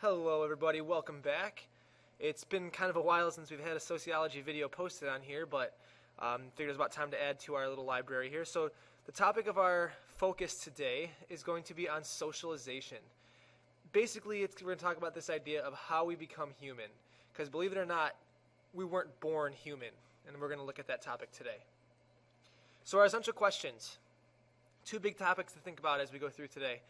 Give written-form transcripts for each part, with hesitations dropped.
Hello everybody, welcome back. It's been kind of a while since we've had a sociology video posted on here, but figured it's about time to add to our little library here. So the topic of our focus today is going to be on socialization. Basically, we're going to talk about this idea of how we become human, because believe it or not, we weren't born human, and we're going to look at that topic today. So our essential questions, two big topics to think about as we go through today.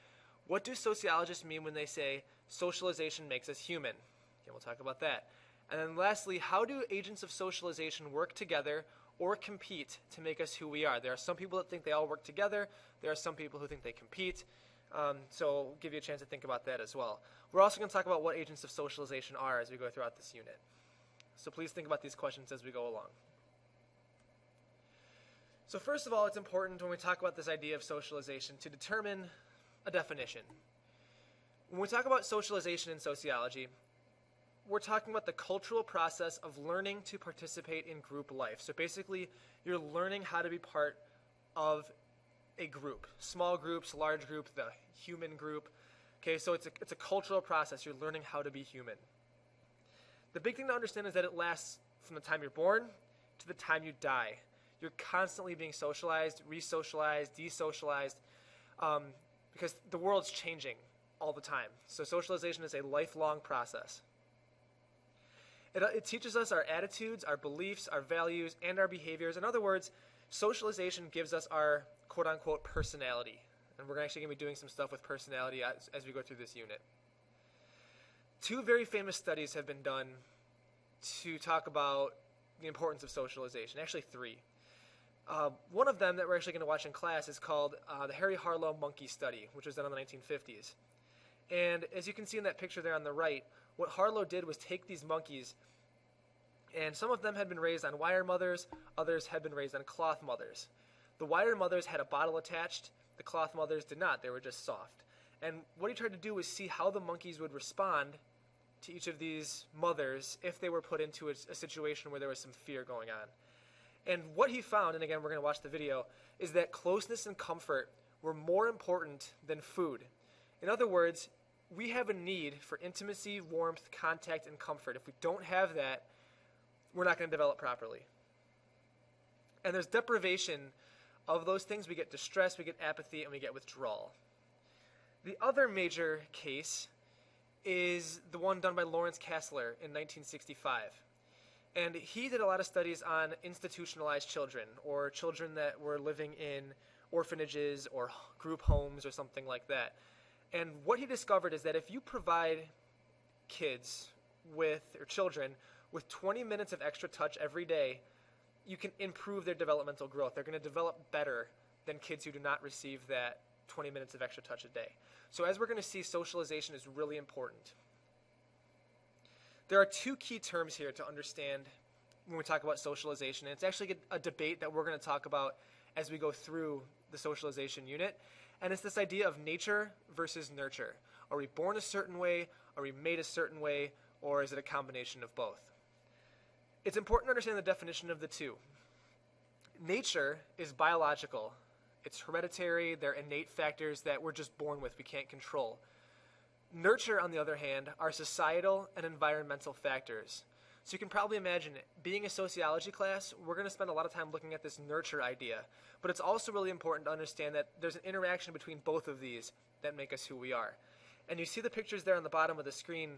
What do sociologists mean when they say socialization makes us human? Okay, we'll talk about that. And then lastly, how do agents of socialization work together or compete to make us who we are? There are some people that think they all work together. There are some people who think they compete. So we'll give you a chance to think about that as well. We're also going to talk about what agents of socialization are as we go throughout this unit. So please think about these questions as we go along. So first of all, it's important when we talk about this idea of socialization to determine a definition. When we talk about socialization in sociology, we're talking about the cultural process of learning to participate in group life. So basically, you're learning how to be part of a group. Small groups, large group, the human group. Okay, so it's a cultural process. You're learning how to be human. The big thing to understand is that it lasts from the time you're born to the time you die. You're constantly being socialized, re-socialized, de-socialized, because the world's changing all the time. So socialization is a lifelong process. It teaches us our attitudes, our beliefs, our values, and our behaviors. In other words, socialization gives us our quote-unquote personality. And we're actually going to be doing some stuff with personality as we go through this unit. Two very famous studies have been done to talk about the importance of socialization. Actually, three. One of them that we're actually going to watch in class is called the Harry Harlow Monkey Study, which was done in the 1950s. And as you can see in that picture there on the right, what Harlow did was take these monkeys, and some of them had been raised on wire mothers, others had been raised on cloth mothers. The wire mothers had a bottle attached, the cloth mothers did not, they were just soft. And what he tried to do was see how the monkeys would respond to each of these mothers if they were put into a situation where there was some fear going on. And what he found, and again we're going to watch the video, is that closeness and comfort were more important than food. In other words, we have a need for intimacy, warmth, contact, and comfort. If we don't have that, we're not going to develop properly. And there's deprivation of those things. We get distress, we get apathy, and we get withdrawal. The other major case is the one done by Lawrence Kastler in 1965. And he did a lot of studies on institutionalized children, or children that were living in orphanages or group homes or something like that. And what he discovered is that if you provide kids or children with 20 minutes of extra touch every day, you can improve their developmental growth. They're going to develop better than kids who do not receive that 20 minutes of extra touch a day. So as we're going to see, socialization is really important. There are two key terms here to understand when we talk about socialization, and it's actually a debate that we're going to talk about as we go through the socialization unit, and it's this idea of nature versus nurture. Are we born a certain way? Are we made a certain way? Or is it a combination of both? It's important to understand the definition of the two. Nature is biological. It's hereditary. They're innate factors that we're just born with. We can't control. Nurture, on the other hand, are societal and environmental factors. So you can probably imagine it. Being a sociology class, we're going to spend a lot of time looking at this nurture idea. But it's also really important to understand that there's an interaction between both of these that make us who we are. And you see the pictures there on the bottom of the screen.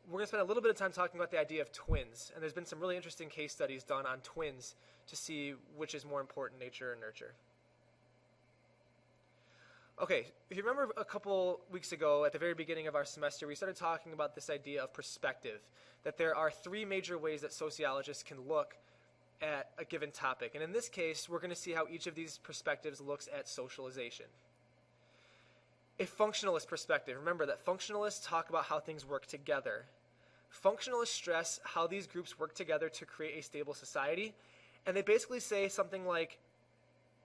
We're going to spend a little bit of time talking about the idea of twins. And there's been some really interesting case studies done on twins to see which is more important, nature or nurture. Okay, if you remember a couple weeks ago at the very beginning of our semester, we started talking about this idea of perspective, that there are three major ways that sociologists can look at a given topic. And in this case, we're going to see how each of these perspectives looks at socialization. A functionalist perspective. Remember that functionalists talk about how things work together. Functionalists stress how these groups work together to create a stable society. And they basically say something like,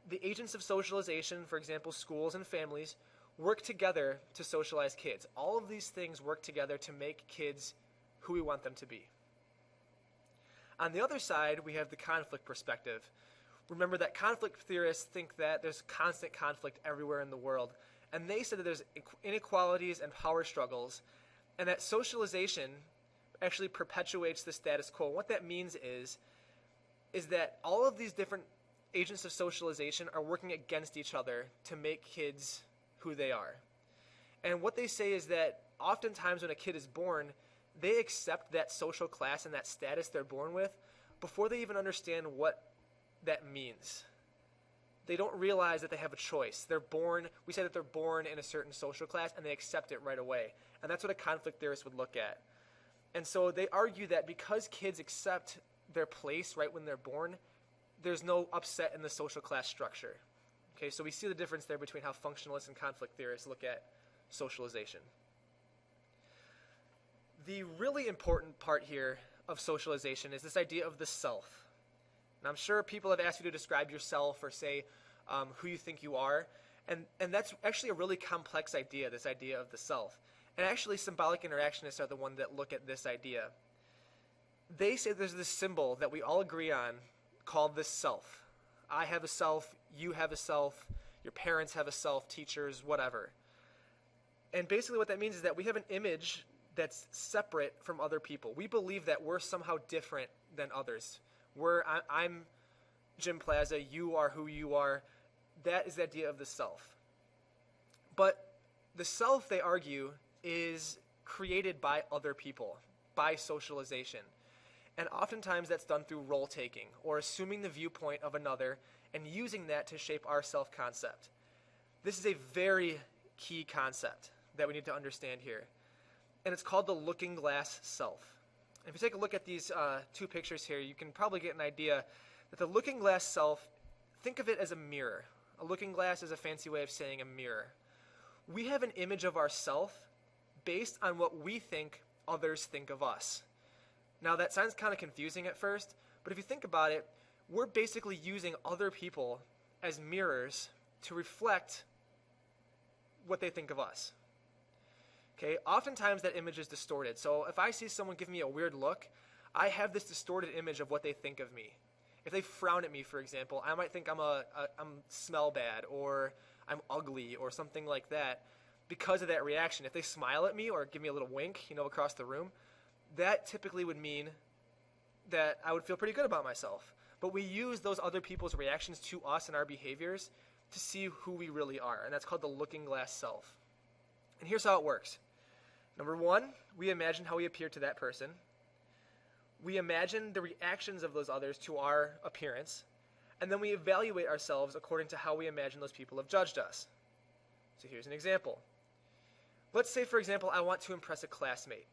the agents of socialization, for example, schools and families, work together to socialize kids. All of these things work together to make kids who we want them to be. On the other side, we have the conflict perspective. Remember that conflict theorists think that there's constant conflict everywhere in the world. And they said that there's inequalities and power struggles and that socialization actually perpetuates the status quo. And what that means is that all of these different agents of socialization are working against each other to make kids who they are. And what they say is that oftentimes when a kid is born, they accept that social class and that status they're born with before they even understand what that means. They don't realize that they have a choice. We say that they're born in a certain social class and they accept it right away. And that's what a conflict theorist would look at. And so they argue that because kids accept their place right when they're born, there's no upset in the social class structure. Okay, so we see the difference there between how functionalists and conflict theorists look at socialization. The really important part here of socialization is this idea of the self. And I'm sure people have asked you to describe yourself or say who you think you are. And that's actually a really complex idea, this idea of the self. And actually, symbolic interactionists are the one that look at this idea. They say there's this symbol that we all agree on called the self. I have a self, you have a self, your parents have a self, teachers, whatever. And basically what that means is that we have an image that's separate from other people. We believe that we're somehow different than others. I'm Jim Plaza, you are who you are. That is the idea of the self. But the self, they argue, is created by other people, by socialization. And oftentimes that's done through role-taking or assuming the viewpoint of another and using that to shape our self-concept. This is a very key concept that we need to understand here. And it's called the looking glass self. If you take a look at these two pictures here, you can probably get an idea that the looking glass self, think of it as a mirror. A looking glass is a fancy way of saying a mirror. We have an image of ourself based on what we think others think of us. Now that sounds kind of confusing at first, but if you think about it, we're basically using other people as mirrors to reflect what they think of us. Okay, oftentimes that image is distorted. So if I see someone give me a weird look, I have this distorted image of what they think of me. If they frown at me, for example, I might think I'm smell bad or I'm ugly or something like that because of that reaction. If they smile at me or give me a little wink, across the room, that typically would mean that I would feel pretty good about myself. But we use those other people's reactions to us and our behaviors to see who we really are, and that's called the looking glass self. And here's how it works. Number one, we imagine how we appear to that person. We imagine the reactions of those others to our appearance, and then we evaluate ourselves according to how we imagine those people have judged us. So here's an example. Let's say, for example, I want to impress a classmate.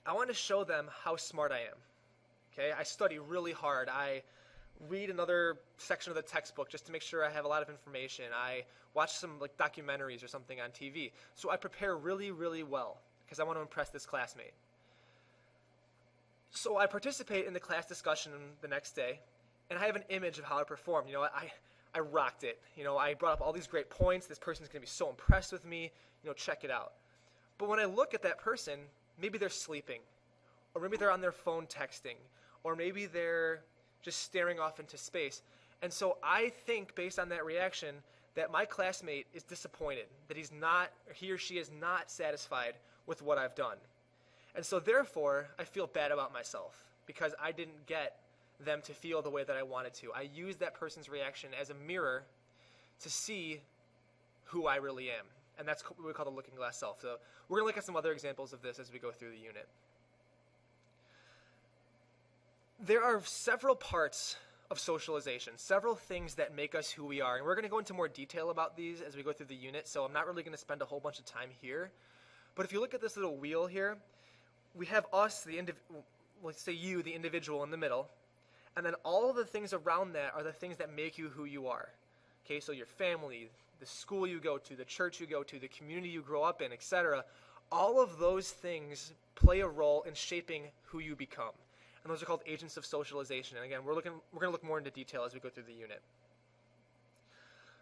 I want to show them how smart I am. Okay, I study really hard. I read another section of the textbook just to make sure I have a lot of information. I watch some documentaries or something on TV. So I prepare really, really well because I want to impress this classmate. So I participate in the class discussion the next day, and I have an image of how I performed. I rocked it. I brought up all these great points. This person's going to be so impressed with me. Check it out. But when I look at that person, maybe they're sleeping, or maybe they're on their phone texting, or maybe they're just staring off into space. And so I think, based on that reaction, that my classmate is disappointed, that he or she is not satisfied with what I've done. And so therefore, I feel bad about myself because I didn't get them to feel the way that I wanted to. I used that person's reaction as a mirror to see who I really am. And that's what we call the looking glass self. So we're going to look at some other examples of this as we go through the unit. There are several parts of socialization, several things that make us who we are. And we're going to go into more detail about these as we go through the unit, so I'm not really going to spend a whole bunch of time here. But if you look at this little wheel here, we have us, let's say you, the individual in the middle, and then all of the things around that are the things that make you who you are. Okay, so your family, the school you go to, the church you go to, the community you grow up in, etc. All of those things play a role in shaping who you become. And those are called agents of socialization. And again, we're going to look more into detail as we go through the unit.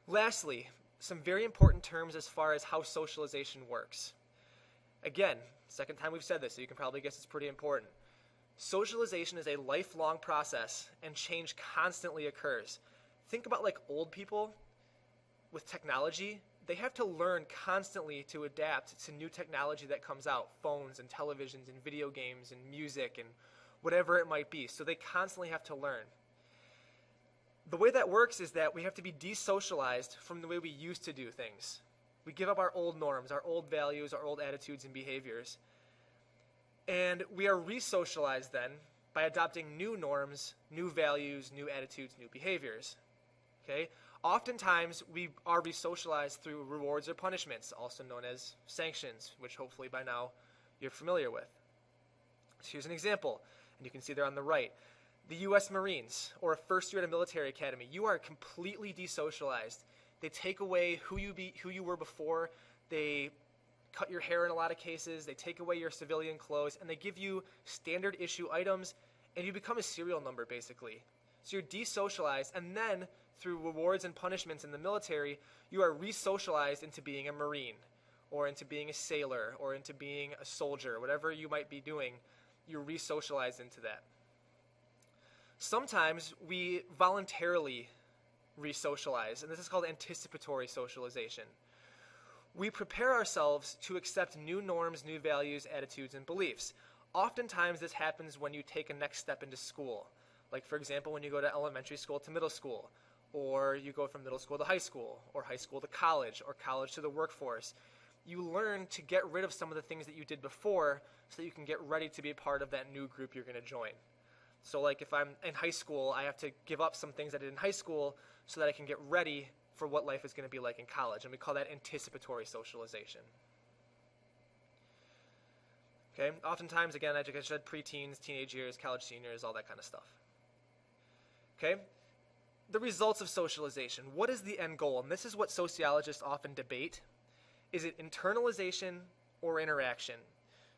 Lastly, some very important terms as far as how socialization works. Again, second time we've said this, so you can probably guess it's pretty important. Socialization is a lifelong process, and change constantly occurs. Think about old people with technology. they have to learn constantly to adapt to new technology that comes out, phones and televisions and video games and music and whatever it might be. So they constantly have to learn. The way that works is that we have to be desocialized from the way we used to do things. We give up our old norms, our old values, our old attitudes and behaviors. And we are re-socialized then by adopting new norms, new values, new attitudes, new behaviors. Okay? Oftentimes, we are re-socialized through rewards or punishments, also known as sanctions, which hopefully by now you're familiar with. So here's an example, and you can see there on the right. The U.S. Marines, or a first year at a military academy, you are completely desocialized. They take away who you were before. They cut your hair in a lot of cases. They take away your civilian clothes, and they give you standard issue items, and you become a serial number, basically. So you're desocialized, and then through rewards and punishments in the military, you are re-socialized into being a Marine, or into being a sailor, or into being a soldier. Whatever you might be doing, you're re-socialized into that. Sometimes we voluntarily re-socialize, and this is called anticipatory socialization. We prepare ourselves to accept new norms, new values, attitudes, and beliefs. Oftentimes this happens when you take a next step into school. Like, for example, when you go to elementary school to middle school, or you go from middle school to high school, or high school to college, or college to the workforce. You learn to get rid of some of the things that you did before so that you can get ready to be a part of that new group you're going to join. So like if I'm in high school, I have to give up some things I did in high school so that I can get ready for what life is going to be like in college. And we call that anticipatory socialization. Okay, oftentimes, again, like I said, preteens, teenage years, college seniors, all that kind of stuff. Okay, the results of socialization. What is the end goal? And this is what sociologists often debate. Is it internalization or interaction?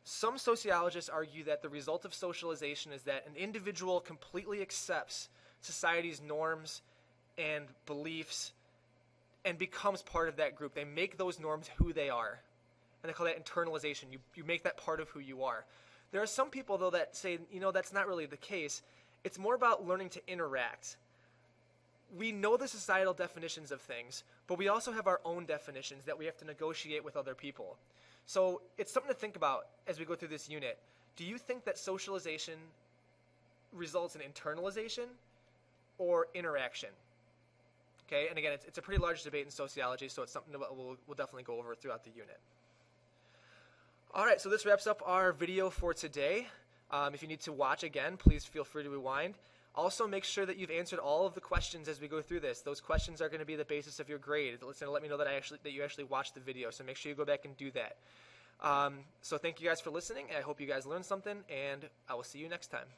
Some sociologists argue that the result of socialization is that an individual completely accepts society's norms and beliefs and becomes part of that group. They make those norms who they are. And they call that internalization. You make that part of who you are. There are some people, though, that say, that's not really the case. It's more about learning to interact. We know the societal definitions of things, but we also have our own definitions that we have to negotiate with other people. So it's something to think about as we go through this unit. Do you think that socialization results in internalization or interaction? Okay, and again, it's a pretty large debate in sociology, so it's something that we'll definitely go over throughout the unit. All right, so this wraps up our video for today. If you need to watch again, please feel free to rewind. Also, make sure that you've answered all of the questions as we go through this. Those questions are going to be the basis of your grade. It's going to let me know that you actually watched the video, so make sure you go back and do that. So thank you guys for listening. I hope you guys learned something, and I will see you next time.